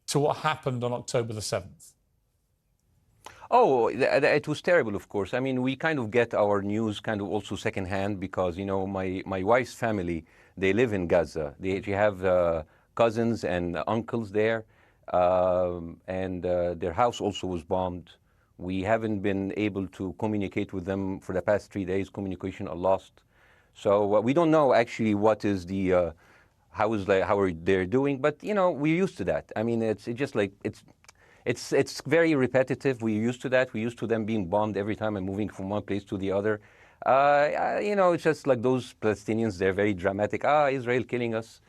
to what happened on October the 7th? Oh, it was terrible, of course. I mean, we kind of get our news kind of also secondhand because, you know, my wife's family, they live in Gaza. They have cousins and uncles there, and their house also was bombed. We haven't been able to communicate with them for the past 3 days. Communication are lost. So we don't know actually what is the, how are they doing, but, you know, we're used to that. I mean, it's just like, it's very repetitive. We're used to that. We're used to them being bombed every time and moving from one place to the other. You know, it's just like those Palestinians, they're very dramatic. Israel killing us.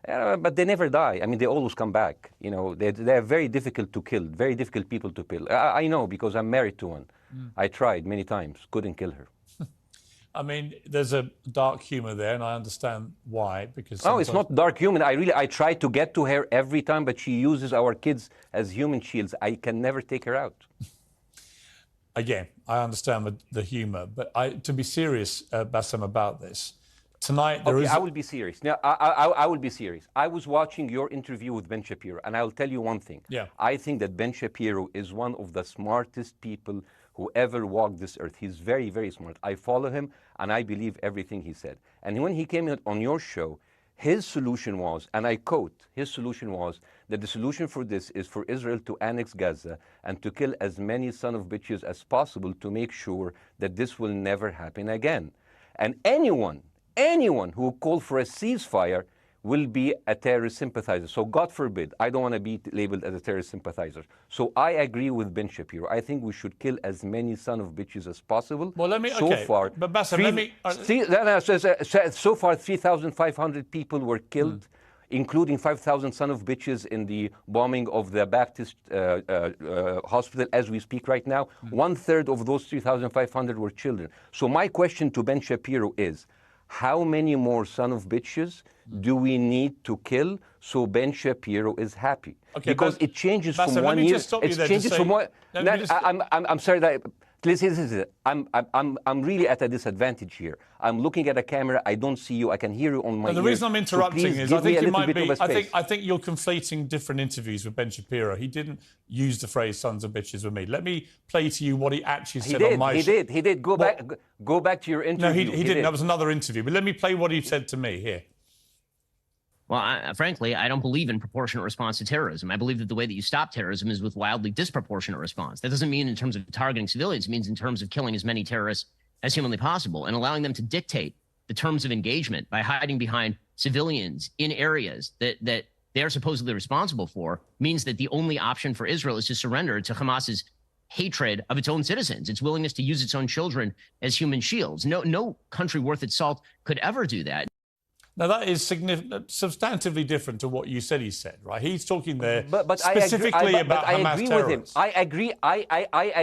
But they never die. I mean, they always come back. You know, they're very difficult to kill, very difficult people to kill. I know because I'm married to one. I tried many times, couldn't kill her. I mean, there's a dark humor there, and I understand why, because... No, it's not dark humor. I try to get to her every time, but she uses our kids as human shields. I can never take her out. Again, I understand the humor, but to be serious, Bassem, about this, tonight there is... I will be serious. Now, I will be serious. I was watching your interview with Ben Shapiro, and I'll tell you one thing. Yeah. I think that Ben Shapiro is one of the smartest people who ever walked this earth. He's very, very smart. I follow him, and I believe everything he said. And when he came on your show, his solution was, and I quote, his solution was that the solution for this is for Israel to annex Gaza and to kill as many son of bitches as possible to make sure that this will never happen again. And anyone who called for a ceasefire will be a terrorist sympathizer. So God forbid, I don't want to be labeled as a terrorist sympathizer. So I agree with Ben Shapiro. I think we should kill as many son of bitches as possible. Well, let me, so okay, far, but Bassem, let me... so far, 3,500 people were killed, including 5,000 son of bitches in the bombing of the Baptist hospital as we speak right now. 1/3 of those 3,500 were children. So my question to Ben Shapiro is, how many more son of bitches do we need to kill so Ben Shapiro is happy? Okay, because it changes Bassem, from 1 year. It changes from one. I'm sorry that. Listen, I'm really at a disadvantage here. I'm looking at a camera. I don't see you. I can hear you on my ears. The reason I'm interrupting so is I think you might be. I I think you're conflating different interviews with Ben Shapiro. He didn't use the phrase "sons of bitches" with me. Let me play to you what he actually said on my show. He did. Go back to your interview. No, he didn't. That was another interview. But let me play what he said to me here. Well, frankly, I don't believe in proportionate response to terrorism. I believe that the way that you stop terrorism is with wildly disproportionate response. That doesn't mean in terms of targeting civilians. It means in terms of killing as many terrorists as humanly possible and allowing them to dictate the terms of engagement by hiding behind civilians in areas that they're supposedly responsible for means that the only option for Israel is to surrender to Hamas's hatred of its own citizens, its willingness to use its own children as human shields. No country worth its salt could ever do that. Now, that is substantively different to what you said he said, right? He's talking there but specifically about Hamas terrorists. I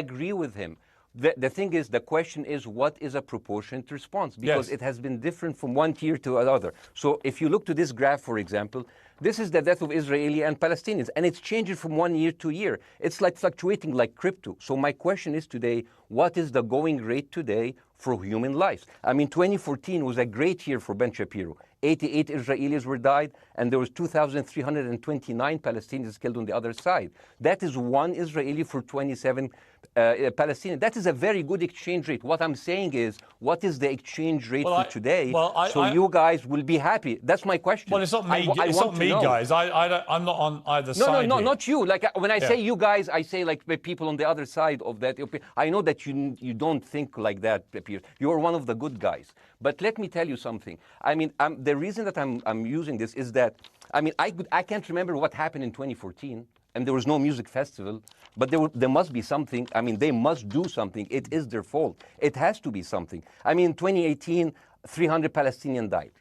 agree with him. The thing is, the question is, what is a proportionate response? Because it has been different from one tier to another. So if you look to this graph, for example, this is the death of Israeli and Palestinians, and it's changing from 1 year to year. It's like fluctuating like crypto. So my question is today, what is the going rate today for human lives? I mean, 2014 was a great year for Ben Shapiro. 88 Israelis were died, and there was 2,329 Palestinians killed on the other side. That is one Israeli for 27 Palestinians. That is a very good exchange rate. What I'm saying is, what is the exchange rate for today? So you guys will be happy. That's my question. Well, it's not me. It's not me, guys. I'm not on either side. No, not you. Like when I say you guys, I say like people on the other side of that. I know that you don't think like that, Pierre. You're one of the good guys. But let me tell you something. I mean, the reason that I'm using this is that, I mean, I can't remember what happened in 2014, and there was no music festival, but there must be something. I mean, they must do something. It is their fault. It has to be something. I mean, 2018, 300 Palestinians died.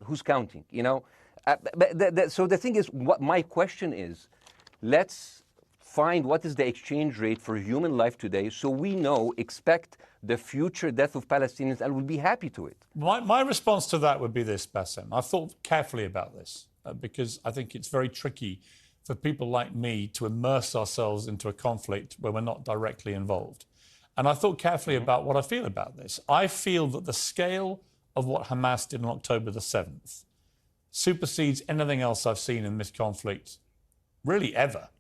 Who's counting, you know? So the thing is, what my question is, let's find what is the exchange rate for human life today so we expect the future death of Palestinians and will be happy to it. My response to that would be this, Bassem. I've thought carefully about this because I think it's very tricky for people like me to immerse ourselves into a conflict where we're not directly involved. And I thought carefully about what I feel about this. I feel that the scale of what Hamas did on October the 7th supersedes anything else I've seen in this conflict, really ever.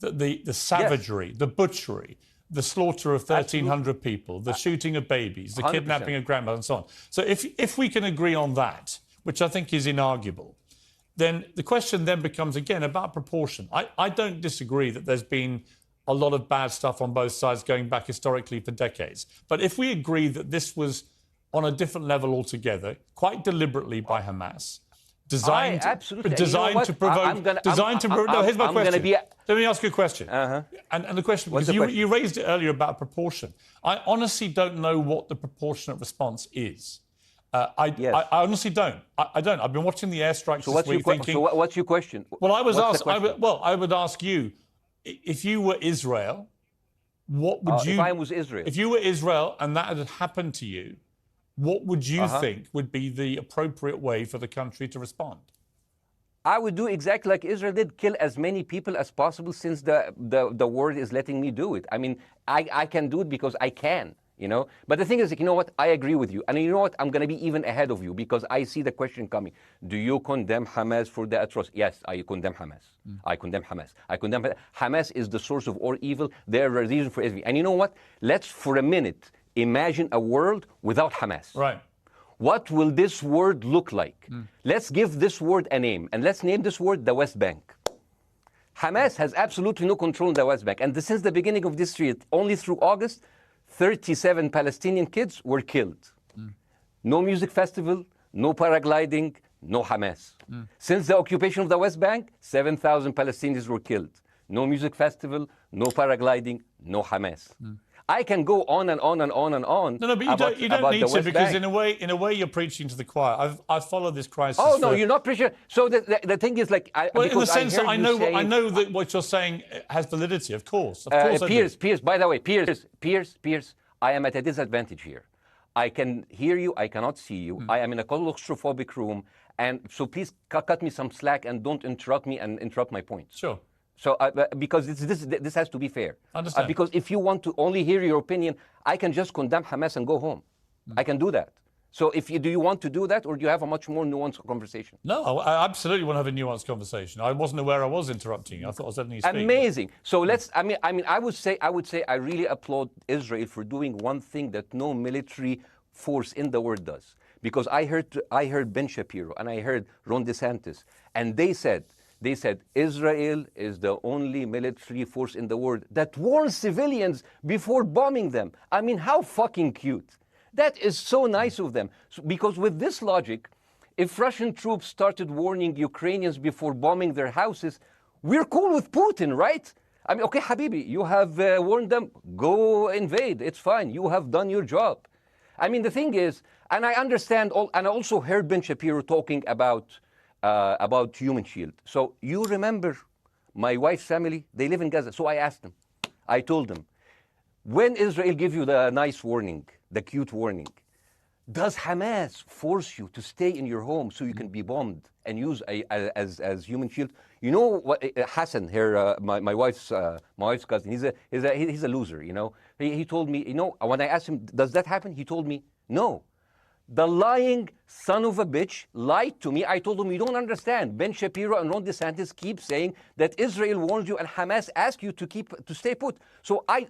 that the savagery, the butchery, the slaughter of 1,300 people, the shooting of babies, the 100%. Kidnapping of grandmothers, and so on. So if we can agree on that, which I think is inarguable, then the question then becomes, again, about proportion. I don't disagree that there's been a lot of bad stuff on both sides going back historically for decades. But if we agree that this was on a different level altogether, quite deliberately by Hamas, designed to provoke... No, here's my question. Let me ask you a question. And the question, because you raised it earlier about proportion. I honestly don't know what the proportionate response is. I honestly don't. I don't. I've been watching the airstrikes this week thinking... So what's your question? Well, I would ask you, if you were Israel, what would you... If I was Israel? If you were Israel and that had happened to you, what would you think would be the appropriate way for the country to respond? I would do exactly like Israel did, kill as many people as possible, since the world is letting me do it. I mean, I can do it because I can, you know. But the thing is, you know what? I agree with you. And you know what? I'm going to be even ahead of you, because I see the question coming. Do you condemn Hamas for the atrocity? Yes, I condemn Hamas. I condemn Hamas. I condemn Hamas is the source of all evil. They're a reason for everything. And you know what? Let's, for a minute, imagine a world without Hamas. Right. What will this world look like? Let's give this word a name, and let's name this word the West Bank. Hamas has absolutely no control in the West Bank. And since the beginning of this year, only through August, 37 Palestinian kids were killed. No music festival, no paragliding, no Hamas. Since the occupation of the West Bank, 7,000 Palestinians were killed. No music festival, no paragliding, no Hamas. I can go on and on and on and on. No, but you don't need to, because in a way you're preaching to the choir. I've followed this crisis. Oh no, you're not preaching. So the thing is, like, in the sense that I know that what you're saying has validity. Of course, Piers. By the way, Piers. I am at a disadvantage here. I can hear you. I cannot see you. I am in a claustrophobic room, and so please cut me some slack and don't interrupt me and interrupt my points. Sure. So, because this has to be fair. Understand. Because if you want to only hear your opinion, I can just condemn Hamas and go home. I can do that. So, do you want to do that, or do you have a much more nuanced conversation? No, I absolutely want to have a nuanced conversation. I wasn't aware I was interrupting you. I thought I was letting you speak. Amazing. So let's. I mean, I would say I really applaud Israel for doing one thing that no military force in the world does. Because I heard Ben Shapiro and I heard Ron DeSantis, and they said Israel is the only military force in the world that warns civilians before bombing them. I mean, how fucking cute. That is so nice of them. Because with this logic, if Russian troops started warning Ukrainians before bombing their houses, we're cool with Putin, right? I mean, okay, Habibi, you have warned them, go invade. It's fine. You have done your job. I mean, the thing is, and I understand, and I also heard Ben Shapiro talking about Human Shield. So you remember my wife's family, they live in Gaza. So I asked them, I told them, when Israel give you the nice warning, the cute warning, does Hamas force you to stay in your home so you can be bombed and use as Human Shield? You know what, Hassan here, my wife's cousin, he's a loser, you know. He told me, you know, when I asked him, does that happen? He told me, no. The lying son of a bitch lied to me. I told him, you don't understand. Ben Shapiro and Ron DeSantis keep saying that Israel warned you and Hamas asked you to stay put. So I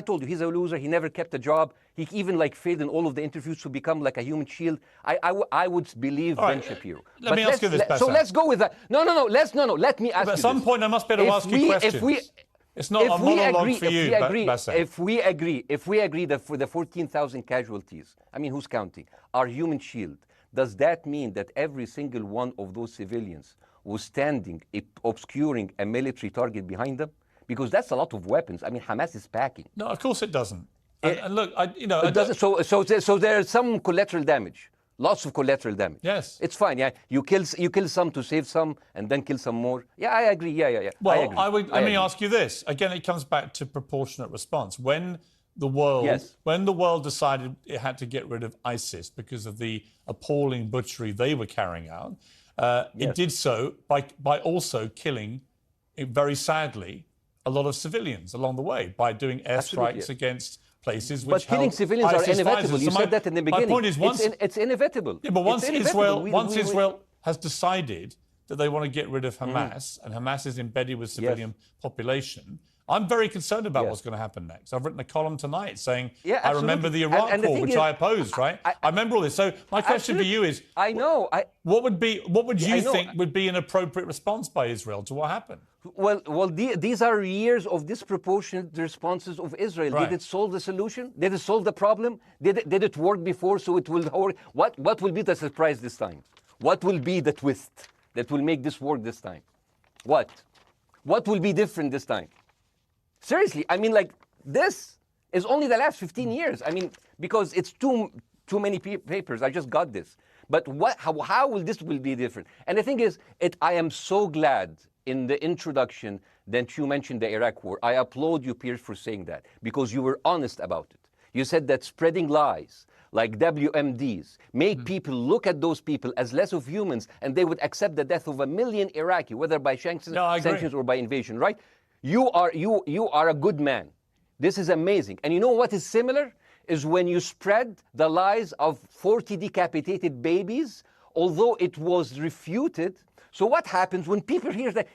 told you, he's a loser. He never kept a job. He even failed in all of the interviews to become like a human shield. I would believe Ben Shapiro. Let me ask you this, Bassam. So let's go with that. No. Let me ask you At some point, I must be able to ask you questions. It's not a monologue for you, Bassam. If we agree that for the 14,000 casualties, I mean, who's counting, our Human Shield, does that mean that every single one of those civilians was standing, obscuring a military target behind them? Because that's a lot of weapons. I mean, Hamas is packing. No, of course it doesn't. And look, it doesn't. So there's some collateral damage. Lots of collateral damage. Yes. It's fine. Yeah. You kill some to save some and then kill some more. Yeah, I agree. Yeah. Well, let me ask you this. Again, it comes back to proportionate response. When the world decided it had to get rid of ISIS because of the appalling butchery they were carrying out, it did so by also killing, very sadly, a lot of civilians along the way by doing airstrikes against places which killing civilians are inevitable. You said that in the beginning. My point is, it's inevitable. Yeah, but once Israel has decided that they want to get rid of Hamas, and Hamas is embedded with civilian population. I'm very concerned about what's going to happen next. I've written a column tonight saying, I remember the Iraq war, which I opposed, right? I remember all this. So my question for you is, what would you think would be an appropriate response by Israel to what happened? Well, these are years of disproportionate responses of Israel. Right. Did it solve the solution? Did it solve the problem? Did it work before, so it will work? What will be the surprise this time? What will be the twist that will make this work this time? What will be different this time? Seriously, I mean, like, this is only the last 15 years. I mean, because it's too many papers. I just got this. But how will this be different? And the thing is, I am so glad in the introduction that you mentioned the Iraq war. I applaud you, Piers, for saying that, because you were honest about it. You said that spreading lies like WMDs made people look at those people as less of humans, and they would accept the death of 1 million Iraqi, whether by sanctions or by invasion, right? You are a good man. This is amazing. And you know what is similar? Is when you spread the lies of 40 decapitated babies, although it was refuted. So what happens when people hear that,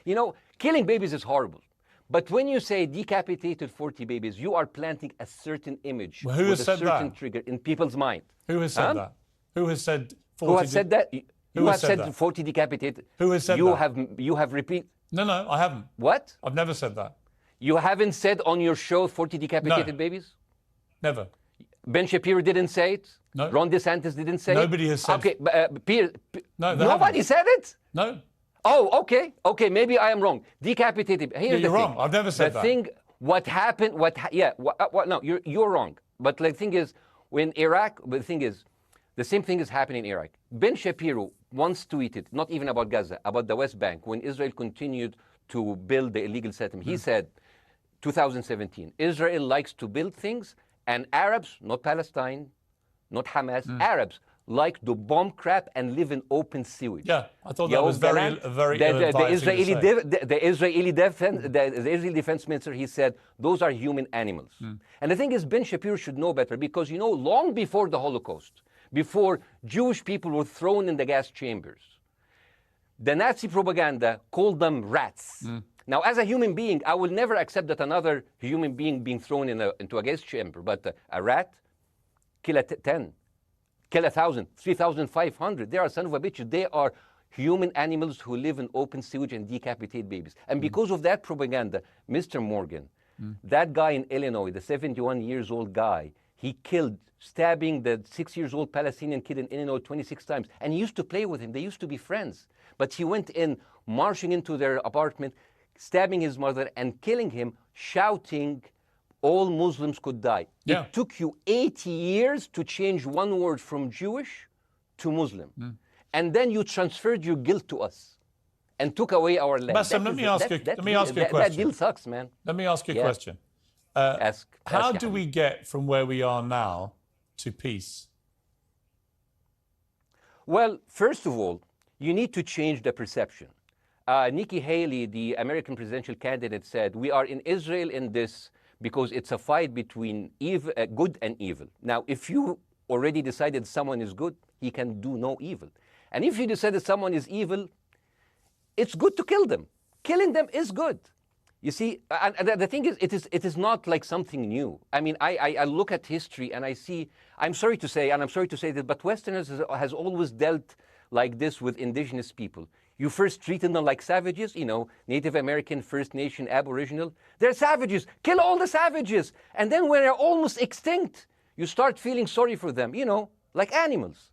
killing babies is horrible. But when you say decapitated 40 babies, you are planting a certain image with a certain trigger in people's mind. Who has said that? Who has said 40? Who has said that? Who has said 40 decapitated? Who has said that? You have repeated. No, I haven't. What? I've never said that. You haven't said on your show 40 decapitated babies? Never. Ben Shapiro didn't say it? No. Ron DeSantis didn't say Nobody it? has said it. Okay, no, nobody said it? No. Oh, okay, maybe I am wrong. Decapitated. Here's you're wrong. I've never said that. The thing, what happened, no, you're wrong. But the thing is, when Iraq, the thing is, the same thing is happening in Iraq. Ben Shapiro once tweeted, not even about Gaza, about the West Bank, when Israel continued to build the illegal settlement. He said, 2017, Israel likes to build things, and Arabs, not Palestine, not Hamas, Arabs like to bomb crap and live in open sewage. Yeah, I thought that was very the Israeli defense minister, he said, those are human animals. And the thing is, Ben Shapiro should know better, because, long before the Holocaust, before Jewish people were thrown in the gas chambers, the Nazi propaganda called them rats. Now, as a human being, I will never accept that another human being being thrown into a gas chamber. But a rat, kill 10, kill 1,000, 3,500. They are son of a bitch. They are human animals who live in open sewage and decapitate babies. And because of that propaganda, Mr. Morgan, that guy in Illinois, the 71-years-old guy, he killed, stabbing the 6-year-old Palestinian kid in Illinois 26 times. And he used to play with him. They used to be friends. But he went in, marching into their apartment, stabbing his mother and killing him, shouting, all Muslims could die. Yeah. It took you 80 years to change one word from Jewish to Muslim. And then you transferred your guilt to us and took away our land. Bاسم, let me ask you a question. That deal sucks, man. Let me ask you a question. How do we get from where we are now to peace? Well, first of all, you need to change the perception. Nikki Haley, the American presidential candidate, said, we are in Israel in this because it's a fight between good and evil. Now, if you already decided someone is good, he can do no evil. And if you decided someone is evil, it's good to kill them. Killing them is good. You see, and the thing is, it is not like something new. I mean, I look at history and I see, I'm sorry to say this, but Westerners has always dealt like this with indigenous people. You first treated them like savages, Native American, First Nation, Aboriginal. They're savages. Kill all the savages. And then when they're almost extinct, you start feeling sorry for them, like animals.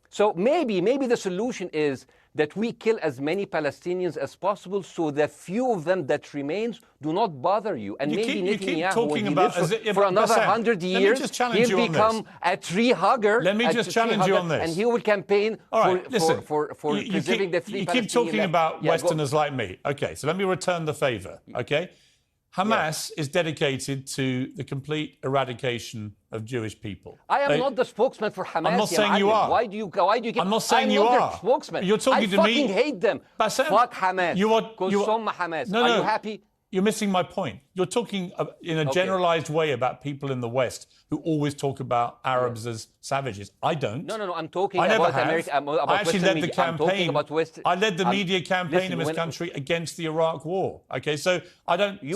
So maybe the solution is that we kill as many Palestinians as possible, so the few of them that remains do not bother you. And maybe Netanyahu, when he lives for another 100 years, he'll become a tree hugger. Let me just challenge you on this. And he will campaign for preserving the three Palestinians. You keep talking about Westerners like me. Okay, so let me return the favor, okay? Hamas is dedicated to the complete eradication of Jewish people. I am not the spokesman for Hamas. I'm not saying you are. Why do you keep... I'm not saying you are. I'm not their spokesman. You're talking to me. I fucking hate them. Bاسم, Fuck Hamas. Hamas. No. Are you happy? You're missing my point. You're talking in a generalized way about people in the West who always talk about Arabs as savages. I don't. No. I'm talking about America. About I actually Western led the media. campaign. I'm talking about West. I led the media campaign in this listen, country against the Iraq War. Okay, so I don't see. I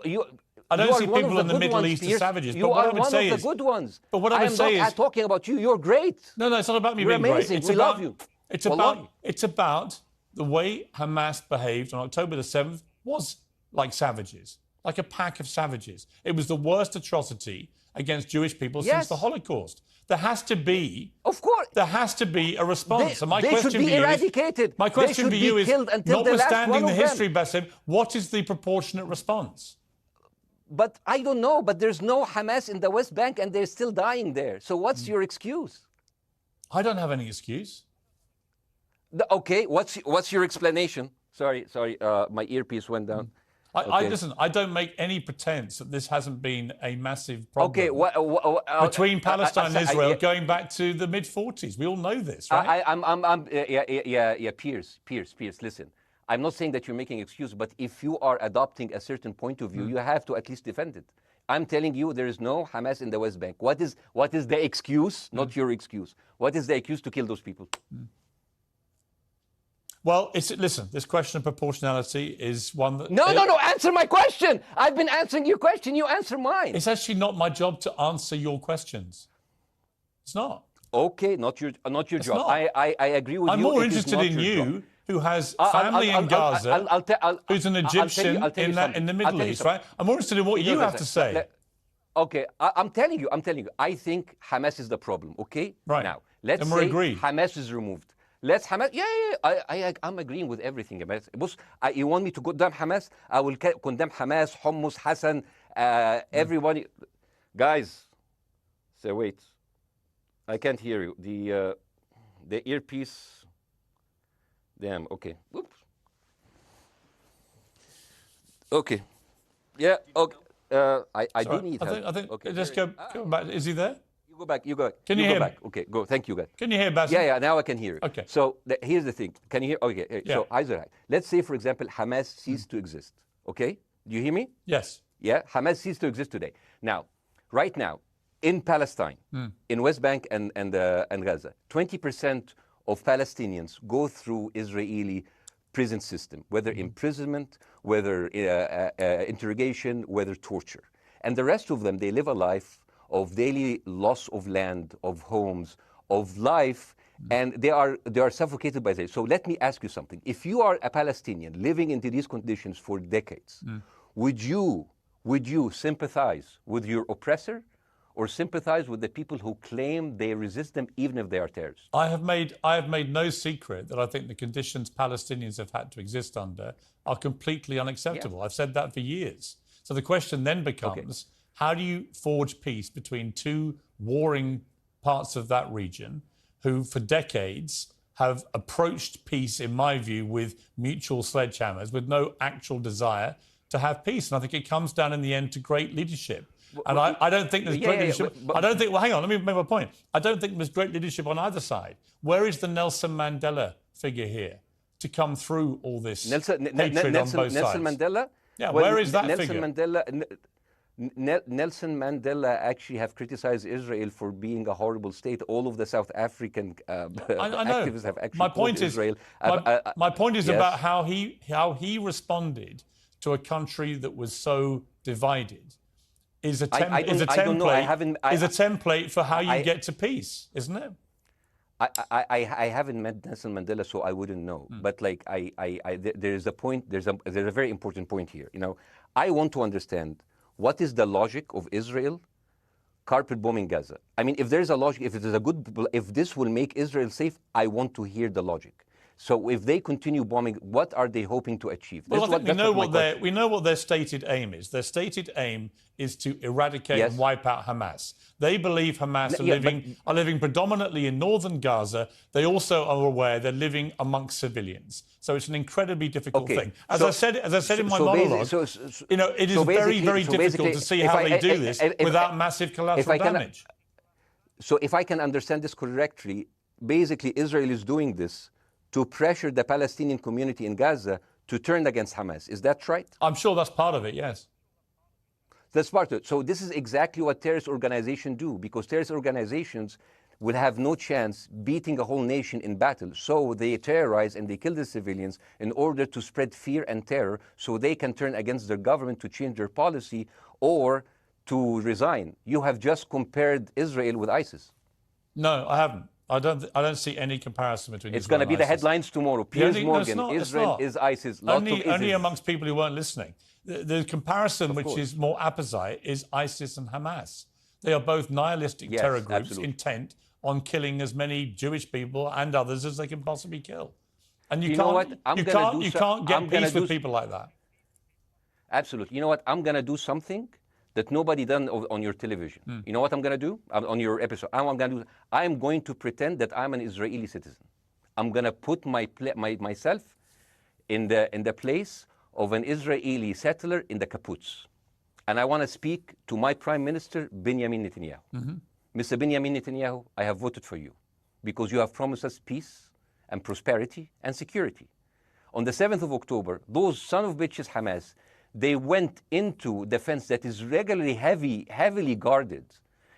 You don't are see one people of in the the good Middle ones, East as Pierce. savages. You But what are I would one say of is, the good ones. but what I would say am not is, talking about you. You're great. no, it's not about me You're being amazing. great. We love you. It's about the way Hamas behaved on October the 7th was like savages, like a pack of savages. It was the worst atrocity against Jewish people since the Holocaust. There has to be, of course, there has to be a response. And my they question should be for you eradicated. is, my question for you is, notwithstanding the history, them. Bassem, what is the proportionate response? But I don't know. But there's no Hamas in the West Bank, and they're still dying there. So what's your excuse? I don't have any excuse. Okay, what's your explanation? Sorry, my earpiece went down. Listen, I don't make any pretense that this hasn't been a massive problem between Palestine and Israel going back to the mid-40s. We all know this, right? Pierce, listen. I'm not saying that you're making excuses, but if you are adopting a certain point of view, you have to at least defend it. I'm telling you, there is no Hamas in the West Bank. What is the excuse? Not your excuse. What is the excuse to kill those people? Well, listen, this question of proportionality is one that... No, answer my question. I've been answering your question. You answer mine. It's actually not my job to answer your questions. It's not. Okay, not your job. Not. I agree with you. I'm more interested in you, who has family in Gaza, who's an Egyptian in the Middle East, right? I'm more interested in what you have to say. Okay, I'm telling you. I think Hamas is the problem, okay? Right. Now, let's say Hamas is removed. Let's Hamas. I'm agreeing with everything. You want me to condemn Hamas? I will condemn Hamas, Hummus, Hassan, everybody. Guys, so wait. I can't hear you. The earpiece. Damn. Okay. Oops. Okay. Yeah. Okay. I do need help. I think. Okay. Just go back. Is he there? You go back. Can you hear me? Okay, go. Thank you, guys. Can you hear Bassem? Yeah. Now I can hear you. Okay. So here's the thing. Can you hear? Okay. Yeah. So Isaac, let's say, for example, Hamas ceased to exist. Okay. Do you hear me? Yes. Yeah. Hamas ceased to exist today. Now, right now, in Palestine, in West Bank and Gaza, 20% of Palestinians go through Israeli prison system, whether imprisonment, whether interrogation, whether torture, and the rest of them, they live a life of daily loss of land, of homes, of life, and they are suffocated by this. So let me ask you something. If you are a Palestinian living into these conditions for decades, would you sympathize with your oppressor or sympathize with the people who claim they resist them even if they are terrorists? I have made no secret that I think the conditions Palestinians have had to exist under are completely unacceptable. Yeah. I've said that for years. So the question then becomes, how do you forge peace between two warring parts of that region who for decades have approached peace, in my view, with mutual sledgehammers, with no actual desire to have peace? And I think it comes down in the end to great leadership. And I don't think there's great leadership. I don't think, well, hang on, let me make my point. I don't think there's great leadership on either side. Where is the Nelson Mandela figure here to come through all this hatred on both sides? Nelson Mandela? Yeah, where is that Nelson figure? Nelson Mandela actually have criticized Israel for being a horrible state. All of the South African activists have actually called Israel. My point is about how he responded to a country that was so divided. Is a template for how you get to peace, isn't it? I haven't met Nelson Mandela, so I wouldn't know. But like there is a point. There's a very important point here. You know, I want to understand what is the logic of Israel carpet bombing Gaza. I mean, if there's a logic, if this will make Israel safe, I want to hear the logic. So if they continue bombing, what are they hoping to achieve? Well, I think we know what their stated aim is. Their stated aim is to eradicate and wipe out Hamas. They believe Hamas are living predominantly in northern Gaza. They also are aware they're living amongst civilians. So it's an incredibly difficult thing. As I said in my monologue, it is very, very difficult to see how they do this without massive collateral damage. So if I can understand this correctly, basically Israel is doing this to pressure the Palestinian community in Gaza to turn against Hamas. Is that right? I'm sure that's part of it, yes. That's part of it. So this is exactly what terrorist organizations do, because terrorist organizations will have no chance beating a whole nation in battle. So they terrorize and they kill the civilians in order to spread fear and terror so they can turn against their government to change their policy or to resign. You have just compared Israel with ISIS. No, I haven't. I don't see any comparison between It's Israel going to be and the ISIS. headlines tomorrow. Piers Morgan, no, Israel is ISIS. Only amongst people who weren't listening. The comparison, Of which course. is more apposite, is ISIS and Hamas. They are both nihilistic Yes, terror groups absolutely. intent on killing as many Jewish people and others as they can possibly kill. And You know what? you can't get peace with people like that. Absolutely. You know what? I'm going to do something that nobody done on your television. You know what I'm going to do on your episode? I'm going to pretend that I'm an Israeli citizen. I'm going to put myself in the place of an Israeli settler in the kibbutz. And I want to speak to my Prime Minister, Benjamin Netanyahu. Mr. Benjamin Netanyahu, I have voted for you because you have promised us peace and prosperity and security. On the 7th of October, those son of bitches Hamas, they went into the fence that is regularly heavily guarded.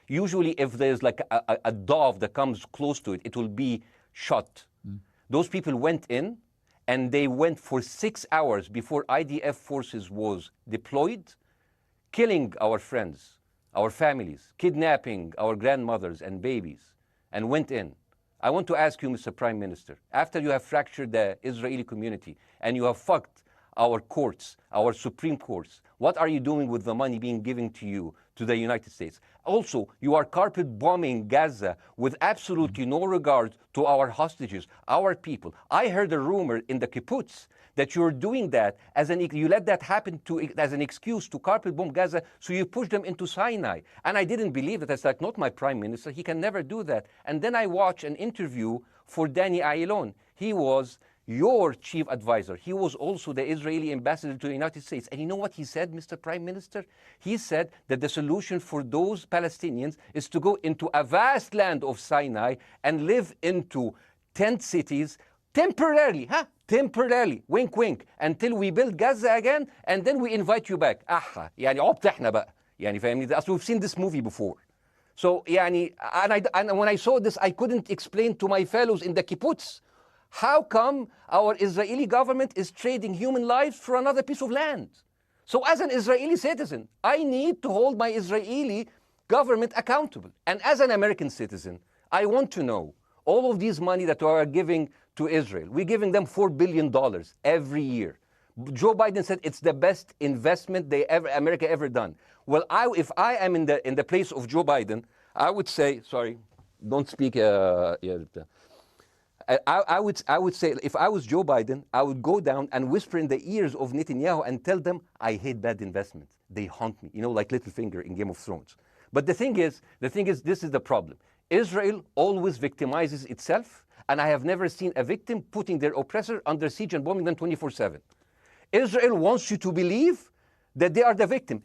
Usually if there's like a dove that comes close to it, it will be shot. Those people went in and they went for 6 hours before IDF forces was deployed, killing our friends, our families, kidnapping our grandmothers and babies, and went in. I want to ask you, Mr. Prime Minister, after you have fractured the Israeli community and you have fucked our courts, our Supreme Courts, what are you doing with the money being given to you, to the United States? Also, you are carpet bombing Gaza with absolutely no regard to our hostages, our people. I heard a rumor in the kibbutz that you're doing that you let that happen as an excuse to carpet bomb Gaza, so you push them into Sinai. And I didn't believe it. It's like, not my prime minister. He can never do that. And then I watched an interview for Danny Ayalon. He was your chief advisor. He was also the Israeli ambassador to the United States. And you know what he said, Mr. Prime Minister? He said that the solution for those Palestinians is to go into a vast land of Sinai and live into tent cities temporarily, temporarily, wink wink, until we build Gaza again, and then we invite you back. يعني عبط احنا بقى. يعني فاهمني؟ أصل we've seen this movie before. So يعني, and when I saw this, I couldn't explain to my fellows in the kibbutz, how come our Israeli government is trading human lives for another piece of land? So as an Israeli citizen, I need to hold my Israeli government accountable. And as an American citizen, I want to know all of these money that we are giving to Israel. We're giving them $4 billion every year. Joe Biden said it's the best investment America ever done. Well, if I am in the place of Joe Biden, I would say, sorry, don't speak. I would say, if I was Joe Biden, I would go down and whisper in the ears of Netanyahu and tell them, I hate bad investments. They haunt me, like Littlefinger in Game of Thrones. But the thing is, this is the problem. Israel always victimizes itself, and I have never seen a victim putting their oppressor under siege and bombing them 24/7. Israel wants you to believe that they are the victim.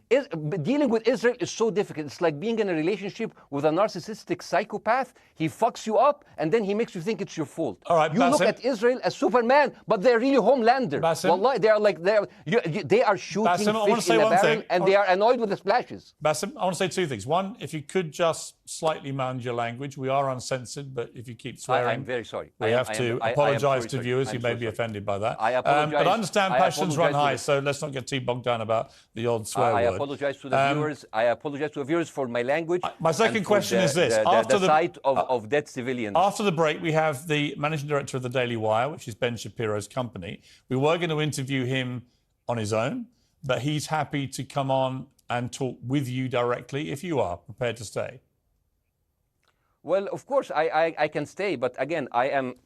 Dealing with Israel is so difficult. It's like being in a relationship with a narcissistic psychopath. He fucks you up, and then he makes you think it's your fault. All right, you Basim, look at Israel as Superman, but they're really Homelander. Wallahi, they are shooting Basim, fish in a barrel, and they are annoyed with the splashes. Basim, I want to say two things. One, if you could just slightly manage your language. We are uncensored, but if you keep swearing, I'm very sorry. We have to apologise to viewers who may be offended by that. I apologize. But I understand passions run high, so let's not get too bogged down about the odd swear word. I apologize to the viewers. I apologize to the viewers for my language. My second question is this: after the sight of dead civilians. After the break, we have the managing director of the Daily Wire, which is Ben Shapiro's company. We were going to interview him on his own, but he's happy to come on and talk with you directly if you are prepared to stay. Well, of course, I can stay, but again, I am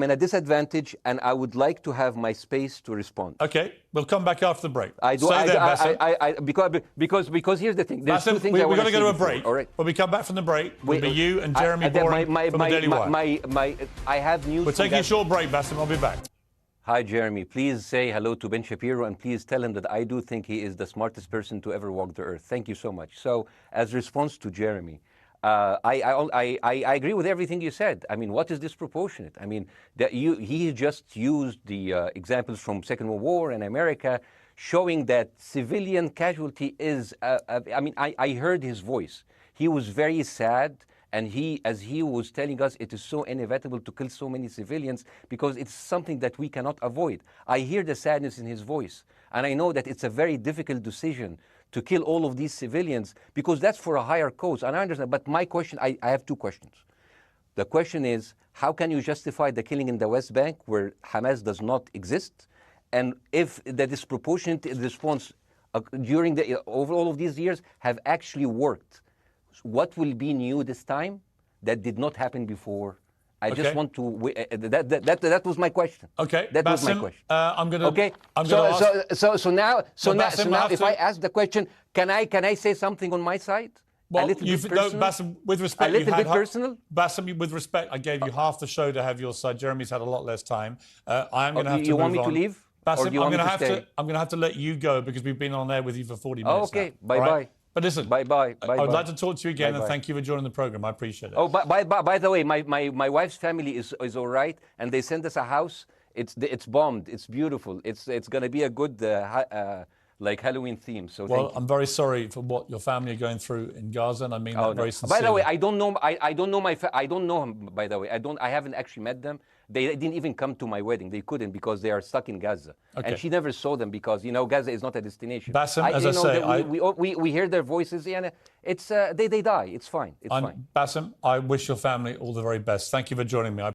in a disadvantage, and I would like to have my space to respond. Okay, we'll come back after the break. Because here's the thing. There's Basim, two things we're going to go to a break. All right. When we come back from the break, it'll be you and Jeremy Boring from the Daily Wire. I have news. We're taking a short break, Basim. I'll be back. Hi, Jeremy. Please say hello to Ben Shapiro, and please tell him that I do think he is the smartest person to ever walk the earth. Thank you so much. So, as response to Jeremy, I agree with everything you said. I mean, what is disproportionate? I mean, he just used the examples from Second World War and America, showing that civilian casualty is. I mean, I heard his voice. He was very sad, and as he was telling us, it is so inevitable to kill so many civilians because it's something that we cannot avoid. I hear the sadness in his voice, and I know that it's a very difficult decision to kill all of these civilians because that's for a higher cause. And I understand, but my question, I have two questions. The question is, how can you justify the killing in the West Bank where Hamas does not exist? And if the disproportionate response during over all of these years have actually worked, what will be new this time that did not happen before? I just want to. That was my question. Okay, that Bاسم, was my question. I'm going to. Okay. So now, if I ask the question, can I say something on my side? Well, a little bit personal? Bاسم, with respect, a little bit personal. Bاسm, with respect, I gave you half the show to have your side. Jeremy's had a lot less time. I'm going to have to. You move want me on. to leave? Bاسm, or do you want me to stay? I'm going to have to let you go because we've been on air with you for 40 minutes. Oh, okay. Now. Bye bye. But listen, bye. I would like to talk to you again, and thank you for joining the program. I appreciate it. Oh, by the way, my wife's family is all right, and they sent us a house. It's bombed. It's beautiful. It's going to be a good like Halloween theme. So well, I'm very sorry for what your family are going through in Gaza, and I mean that very sincerely. By the way, I don't know. I don't know I don't know him. By the way, I haven't actually met them. They didn't even come to my wedding. They couldn't because they are stuck in Gaza. Okay. And she never saw them because, Gaza is not a destination. Bاسm, as I say, we hear their voices and it's they die. It's fine. It's fine. Bاسm, I wish your family all the very best. Thank you for joining me.